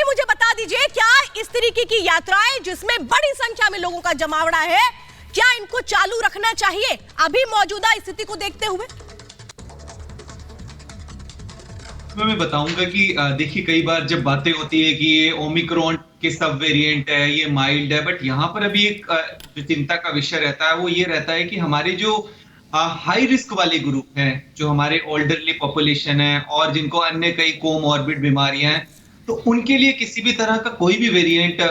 मुझे बता दीजिए, क्या इस तरीके की यात्राएं जिसमें बड़ी संख्या में लोगों का जमावड़ा है, क्या इनको चालू रखना चाहिए अभी मौजूदा स्थिति को देखते हुए? मैं बताऊंगा कि देखिए, कई बार जब बातें होती है कि ये ओमिक्रॉन के सब वेरिएंट है, ये माइल्ड है, बट यहाँ पर अभी एक जो चिंता का विषय रहता है वो ये रहता है कि हमारे जो हाई रिस्क वाले ग्रुप हैं, जो हमारे ओल्डरली पॉपुलेशन है और जिनको अन्य कई कोमॉर्बिड बीमारियां हैं, तो उनके लिए किसी भी तरह का कोई भी वेरिएंट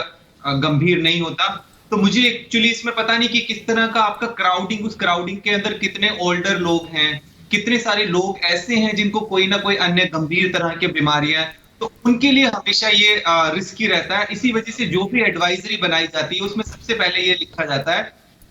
गंभीर नहीं होता। तो मुझे एक्चुअली इसमें पता नहीं कि किस तरह का आपका क्राउडिंग, उस क्राउडिंग के अंदर कितने ओल्डर लोग हैं, कितने सारे लोग ऐसे हैं जिनको कोई ना कोई अन्य गंभीर तरह की बीमारियां हैं, तो उनके लिए हमेशा ये रिस्की रहता है। इसी वजह से जो भी एडवाइजरी बनाई जाती है उसमें सबसे पहले ये लिखा जाता है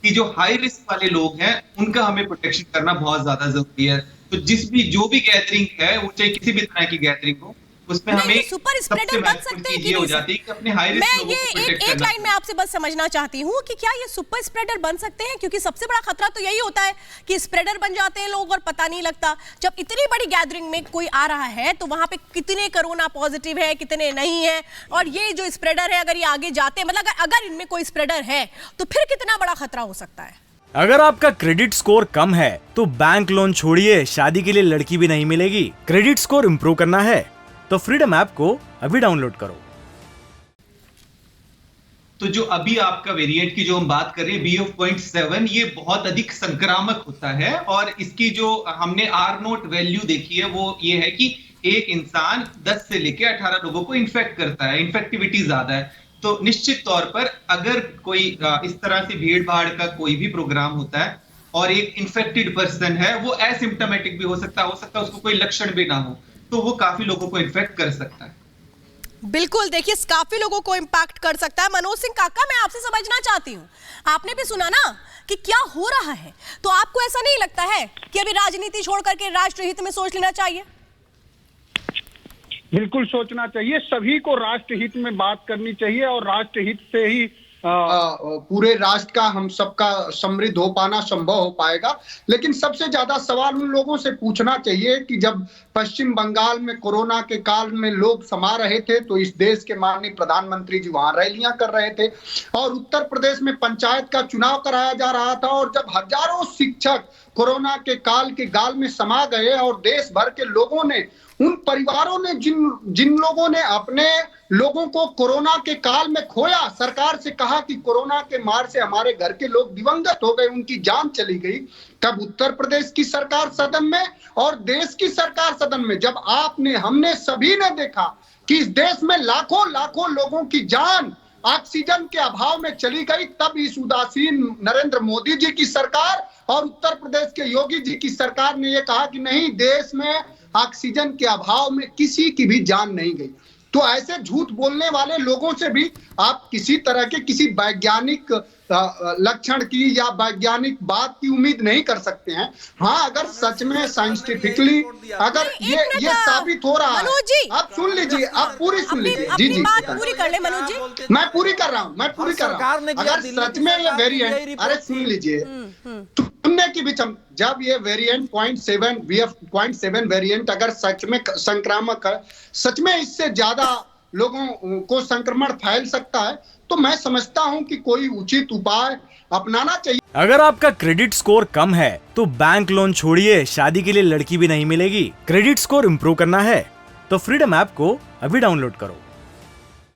कि जो हाई रिस्क वाले लोग हैं उनका हमें प्रोटेक्शन करना बहुत ज्यादा जरूरी है। तो जो भी गैदरिंग है, वो चाहे किसी भी तरह की गैदरिंग हो, उसमें हमें सुपर स्प्रेडर बन सकते हैं कि हो जाती है कि अपने हाई रिस्क लोगों को प्रोटेक्ट करना। एक लाइन में आपसे बस समझना चाहती हूँ कि क्या ये सुपर स्प्रेडर बन सकते हैं, क्योंकि सबसे बड़ा खतरा तो यही होता है कि स्प्रेडर बन जाते हैं लोग और पता नहीं लगता। जब इतनी बड़ी गैदरिंग में कोई आ रहा है तो वहां पे कितने कोरोना पॉजिटिव है, कितने नहीं है, और ये जो स्प्रेडर है अगर ये आगे जाते हैं, मतलब अगर इनमें कोई स्प्रेडर है तो फिर कितना बड़ा खतरा हो सकता है। अगर आपका क्रेडिट स्कोर कम है तो बैंक लोन छोड़िए, शादी के लिए लड़की भी नहीं मिलेगी। क्रेडिट स्कोर इम्प्रूव करना है तो फ्रीडम ऐप को अभी डाउनलोड करो। तो जो अभी आपका वेरिएंट की जो हम बात कर रहे हैं BF.7, ये बहुत अधिक संक्रामक होता है और इसकी जो हमने आर नोट वैल्यू देखी है वो ये है कि एक इंसान 10 से लेके 18 लोगों को इन्फेक्ट करता है, इन्फेक्टिविटी ज्यादा है। तो निश्चित तौर पर अगर कोई इस तरह से भीड़ भाड़ का कोई भी प्रोग्राम होता है और एक इन्फेक्टेड पर्सन है, वो एसिम्प्टोमेटिक भी हो सकता है उसको कोई लक्षण भी ना हो, तो वो काफी लोगों को इन्फेक्ट कर सकता है। बिल्कुल, देखिए काफी लोगों को इंपैक्ट कर सकता है। मनोज सिंह काका, मैं आपसे समझना चाहती हूँ, आपने भी सुना ना कि क्या हो रहा है, तो आपको ऐसा नहीं लगता है कि अभी राजनीति छोड़ करके राष्ट्र हित में सोच लेना चाहिए? बिल्कुल सोचना चाहिए, सभी को राष्ट्र हित में बात करनी चाहिए और राष्ट्र हित से ही पूरे राष्ट्र का, हम सबका समृद्ध हो पाना संभव हो पाएगा। लेकिन सबसे ज्यादा सवाल उन लोगों से पूछना चाहिए कि जब पश्चिम बंगाल में कोरोना के काल में लोग समा रहे थे तो इस देश के माननीय प्रधानमंत्री जी वहां रैलियां कर रहे थे, और उत्तर प्रदेश में पंचायत का चुनाव कराया जा रहा था, और जब हजारों शिक्षक कोरोना के काल के गाल में समा गए और देश भर के लोगों ने, उन परिवारों ने जिन लोगों ने अपने लोगों को कोरोना के काल में खोया, सरकार से कहा कि कोरोना के मार से हमारे घर के लोग दिवंगत हो गए, उनकी जान चली गई, तब उत्तर प्रदेश की सरकार सदन में और देश की सरकार सदन में, जब आपने, हमने सभी ने देखा कि इस देश में लाखों लाखों लोगों की जान ऑक्सीजन के अभाव में चली गई, तब इस उदासीन नरेंद्र मोदी जी की सरकार और उत्तर प्रदेश के योगी जी की सरकार ने यह कहा कि नहीं, देश में ऑक्सीजन के अभाव में किसी की भी जान नहीं गई। तो ऐसे झूठ बोलने वाले लोगों से भी आप किसी तरह के किसी वैज्ञानिक लक्षण की या वैज्ञानिक बात की उम्मीद नहीं कर सकते हैं। हाँ, अगर सच में साइंटिफिकली अगर ये साबित हो रहा है, आप सुन लीजिए, आप पूरी सुन लीजिए। जी बात पूरी कर ले मनोज जी। मैं पूरी कर रहा हूँ। अगर सच में ये वेरिएंट, अरे सुन लीजिए, सुनने की भी जब ये वेरिएंट 0.7 BF.7 वेरिएंट अगर सच में संक्रामक है, सच में इससे ज्यादा लोगों को संक्रमण फैल सकता है, तो मैं समझता हूं कि कोई उचित उपाय अपनाना चाहिए। अगर आपका क्रेडिट स्कोर कम है तो बैंक लोन छोड़िए, शादी के लिए लड़की भी नहीं मिलेगी। क्रेडिट स्कोर इम्प्रूव करना है तो फ्रीडम ऐप को अभी डाउनलोड करो।